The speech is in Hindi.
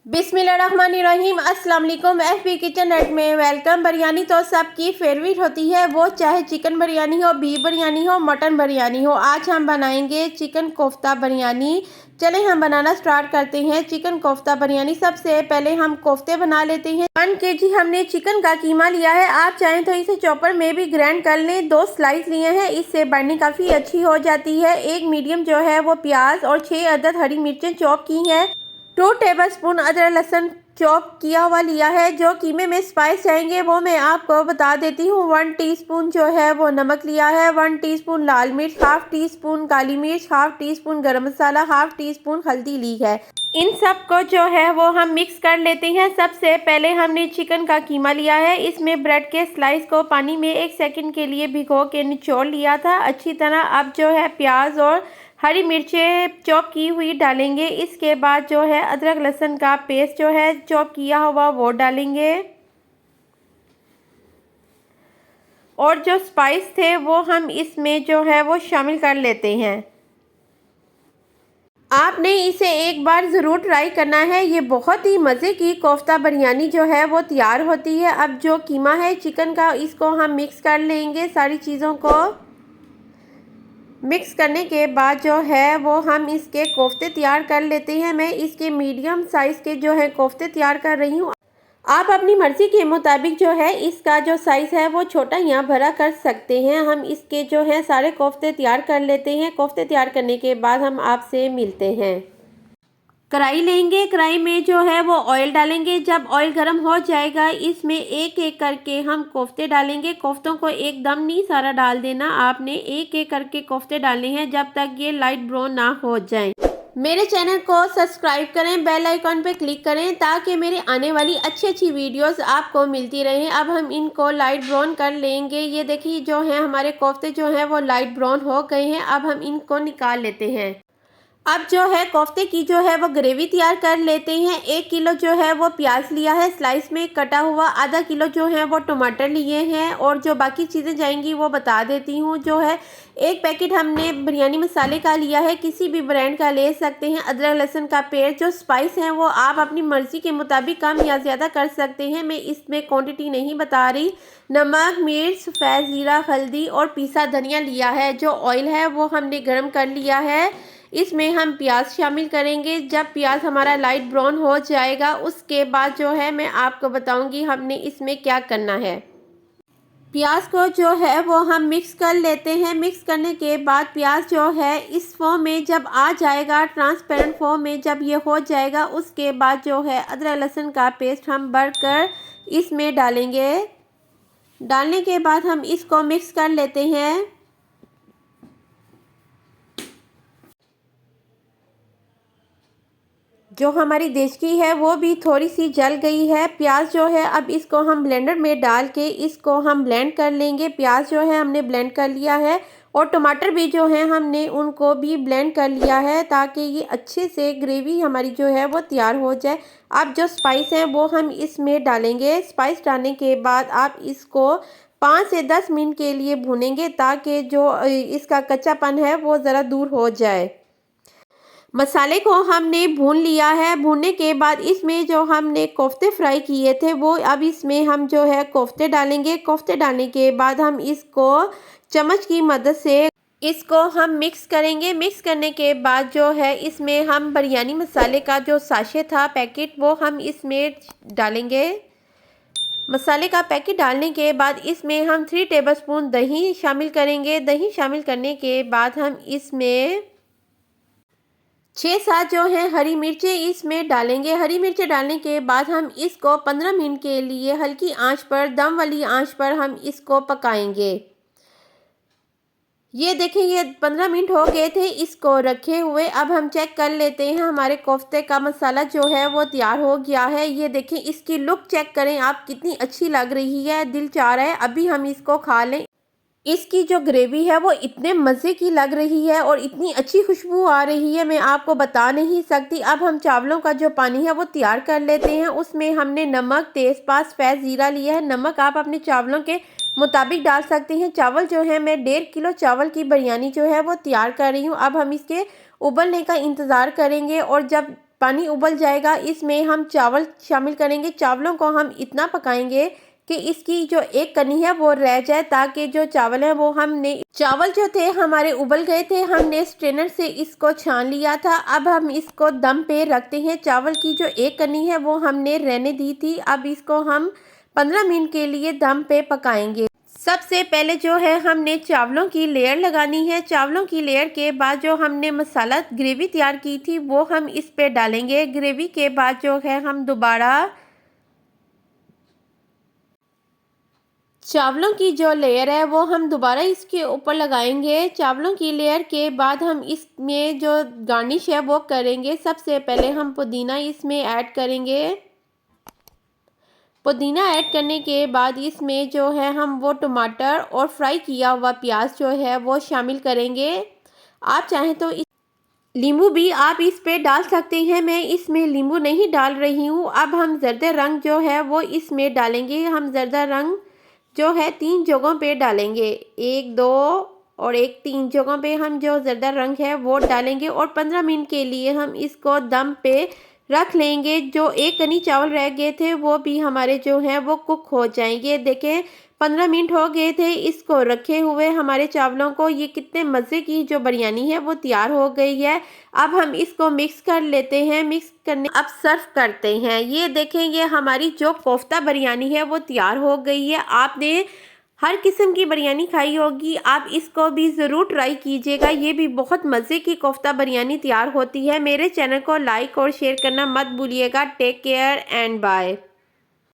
बिस्मिल्लाहिर्रहमानिर्रहीम। अस्सलाम वालेकुम। एफबी किचन नेट में वेलकम। बिरयानी तो सबकी फेवरेट होती है, वो चाहे चिकन बिरयानी हो, बीफ बिरयानी हो, मटन बिरयानी हो। आज हम बनाएंगे चिकन कोफ्ता बिरयानी। चलें हम बनाना स्टार्ट करते हैं चिकन कोफ्ता बिरयानी। सबसे पहले हम कोफ्ते बना लेते हैं। 1 kg हमने चिकन का कीमा लिया है। आप चाहें तो इसे चॉपर में भी ग्राइंड कर लें। 2 स्लाइस लिए हैं, इससे बाइंडिंग काफ़ी अच्छी हो जाती है। 1 मीडियम जो है वो प्याज और 6 अदद हरी मिर्चें चॉप की हैं। 2 टेबलस्पून अदरक लहसुन चॉप किया हुआ लिया है। जो कीमे में स्पाइस चाहेंगे वो मैं आपको बता देती हूँ। 1 टीस्पून जो है वो नमक लिया है, 1 टीस्पून लाल मिर्च, हाफ टी स्पून काली मिर्च, हाफ टी स्पून गरम मसाला, हाफ टी स्पून हल्दी ली है। इन सब को जो है वो हम मिक्स कर लेते हैं। सबसे पहले हमने चिकन का कीमा लिया है। इसमें ब्रेड के स्लाइस को पानी में 1 सेकंड के लिए भिगो के निचोड़ लिया था अच्छी तरह। अब जो है प्याज और हरी मिर्चें चॉप की हुई डालेंगे। इसके बाद जो है अदरक लहसुन का पेस्ट जो है चॉप किया हुआ वो डालेंगे। और जो स्पाइस थे वो हम इसमें जो है वो शामिल कर लेते हैं। आपने इसे एक बार ज़रूर ट्राई करना है। ये बहुत ही मज़े की कोफ्ता बिरयानी जो है वो तैयार होती है। अब जो कीमा है चिकन का, इसको हम मिक्स कर लेंगे। सारी चीज़ों को मिक्स करने के बाद जो है वो हम इसके कोफ्ते तैयार कर लेते हैं। मैं इसके मीडियम साइज़ के जो है कोफ्ते तैयार कर रही हूँ। आप अपनी मर्ज़ी के मुताबिक जो है इसका जो साइज़ है वो छोटा या बड़ा कर सकते हैं। हम इसके जो है सारे कोफ्ते तैयार कर लेते हैं। कोफ्ते तैयार करने के बाद हम आपसे मिलते हैं। कढ़ाई लेंगे, कढ़ाई में जो है वो ऑयल डालेंगे। जब ऑयल गर्म हो जाएगा इसमें एक एक करके हम कोफ्ते डालेंगे। कोफ्तों को एकदम नहीं सारा डाल देना, आपने एक एक करके कोफ्ते डालने हैं जब तक ये लाइट ब्राउन ना हो जाएं। मेरे चैनल को सब्सक्राइब करें, बेल आइकॉन पे क्लिक करें ताकि मेरी आने वाली अच्छी अच्छी वीडियोस आपको मिलती रहें। अब हम इनको लाइट ब्राउन कर लेंगे। ये देखिए जो है हमारे कोफ्ते जो हैं वो लाइट ब्राउन हो गए हैं। अब हम इनको निकाल लेते हैं। अब जो है कोफ्ते की जो है वो ग्रेवी तैयार कर लेते हैं। 1 किलो जो है वो प्याज लिया है स्लाइस में कटा हुआ, आधा किलो जो है वो टमाटर लिए हैं। और जो बाकी चीज़ें जाएंगी वो बता देती हूँ। जो है 1 पैकेट हमने बिरयानी मसाले का लिया है, किसी भी ब्रांड का ले सकते हैं। अदरक लहसुन का पेस्ट। जो स्पाइस हैं वो आप अपनी मर्ज़ी के मुताबिक कम या ज़्यादा कर सकते हैं, मैं इसमें क्वान्टिटी नहीं बता रही। नमक, मिर्च, सफ़ेद ज़ीरा, हल्दी और पिसा धनिया लिया है। जो ऑयल है वो हमने गर्म कर लिया है। इसमें हम प्याज शामिल करेंगे। जब प्याज हमारा लाइट ब्राउन हो जाएगा उसके बाद जो है मैं आपको बताऊंगी हमने इसमें क्या करना है। प्याज को जो है वो हम मिक्स कर लेते हैं। मिक्स करने के बाद प्याज जो है इस फॉर्म में जब आ जाएगा, ट्रांसपेरेंट फॉर्म में जब ये हो जाएगा, उसके बाद जो है अदरक लहसुन का पेस्ट हम भरकर इसमें डालेंगे। डालने के बाद हम इसको मिक्स कर लेते हैं। जो हमारी देचकी है वो भी थोड़ी सी जल गई है। प्याज जो है अब इसको हम ब्लेंडर में डाल के इसको हम ब्लेंड कर लेंगे। प्याज जो है हमने ब्लेंड कर लिया है और टमाटर भी जो है हमने उनको भी ब्लेंड कर लिया है ताकि ये अच्छे से ग्रेवी हमारी जो है वो तैयार हो जाए। अब जो स्पाइस हैं वो हम इसमें डालेंगे। स्पाइस डालने के बाद आप इसको 5 से 10 मिनट के लिए भूनेंगे ताकि जो इसका कच्चापन है वो ज़रा दूर हो जाए। मसाले को हमने भून लिया है। भूनने के बाद इसमें जो हमने कोफ्ते फ्राई किए थे वो अब इसमें हम जो है कोफ्ते डालेंगे। कोफ्ते डालने के बाद हम इसको चम्मच की मदद से इसको हम मिक्स करेंगे। मिक्स करने के बाद जो है इसमें हम बिरयानी मसाले का जो साशे था पैकेट वो हम इसमें डालेंगे। मसाले का पैकेट डालने के बाद इसमें हम 3 टेबलस्पून दही शामिल करेंगे। दही शामिल करने के बाद हम इसमें 6-7 जो है हरी मिर्चें इसमें डालेंगे। हरी मिर्चें डालने के बाद हम इसको 15 मिनट के लिए हल्की आंच पर, दम वाली आंच पर हम इसको पकाएंगे। ये देखें ये 15 मिनट हो गए थे इसको रखे हुए। अब हम चेक कर लेते हैं हमारे कोफ्ते का मसाला जो है वो तैयार हो गया है। ये देखें इसकी लुक चेक करें आप, कितनी अच्छी लग रही है, दिल चाह रहा है अभी हम इसको खा लें। इसकी जो ग्रेवी है वो इतने मज़े की लग रही है और इतनी अच्छी खुशबू आ रही है, मैं आपको बता नहीं सकती। अब हम चावलों का जो पानी है वो तैयार कर लेते हैं। उसमें हमने नमक, तेज़पात, सफ़ेद ज़ीरा लिया है। नमक आप अपने चावलों के मुताबिक डाल सकते हैं। चावल जो है मैं 1.5 किलो चावल की बिरयानी जो है वो तैयार कर रही हूँ। अब हम इसके उबलने का इंतज़ार करेंगे और जब पानी उबल जाएगा इसमें हम चावल शामिल करेंगे। चावलों को हम इतना पकाएंगे कि इसकी जो एक कनी है वो रह जाए, ताकि जो चावल है वो चावल जो थे हमारे उबल गए थे, हमने स्ट्रेनर से इसको छान लिया था। अब हम इसको दम पे रखते हैं। चावल की जो एक कनी है वो हमने रहने दी थी। अब इसको हम 15 मिनट के लिए दम पे पकाएंगे। सबसे पहले जो है हमने चावलों की लेयर लगानी है। चावलों की लेयर के बाद जो हमने मसाला ग्रेवी तैयार की थी वो हम इस पे डालेंगे। ग्रेवी के बाद जो है हम दोबारा चावलों की जो लेयर है वो हम दोबारा इसके ऊपर लगाएंगे। चावलों की लेयर के बाद हम इसमें जो गार्निश है वो करेंगे। सबसे पहले हम पुदीना इसमें ऐड करेंगे। पुदीना ऐड करने के बाद इसमें जो है हम वो टमाटर और फ्राई किया हुआ प्याज जो है वो शामिल करेंगे। आप चाहें तो नींबू भी आप इस पे डाल सकते हैं। मैं इसमें नींबू नहीं डाल रही हूँ। अब हम जर्दा रंग जो है वो इसमें डालेंगे। हम जर्दा रंग जो है 3 जगहों पे डालेंगे, 1 2 और 1 3 जगहों पे हम जो जर्दा रंग है वो डालेंगे और 15 मिनट के लिए हम इसको दम पे रख लेंगे। जो एक कनी चावल रह गए थे वो भी हमारे जो हैं वो कुक हो जाएंगे। देखें 15 मिनट हो गए थे इसको रखे हुए हमारे चावलों को। ये कितने मज़े की जो बिरयानी है वो तैयार हो गई है। अब हम इसको मिक्स कर लेते हैं। मिक्स करने अब सर्व करते हैं। ये देखें, ये हमारी जो कोफ्ता बिरयानी है वो तैयार हो गई है। आपने हर किस्म की बिरयानी खाई होगी, आप इसको भी ज़रूर ट्राई कीजिएगा। ये भी बहुत मज़े की कोफ्ता बिरयानी तैयार होती है। मेरे चैनल को लाइक और शेयर करना मत भूलिएगा। Take care and bye.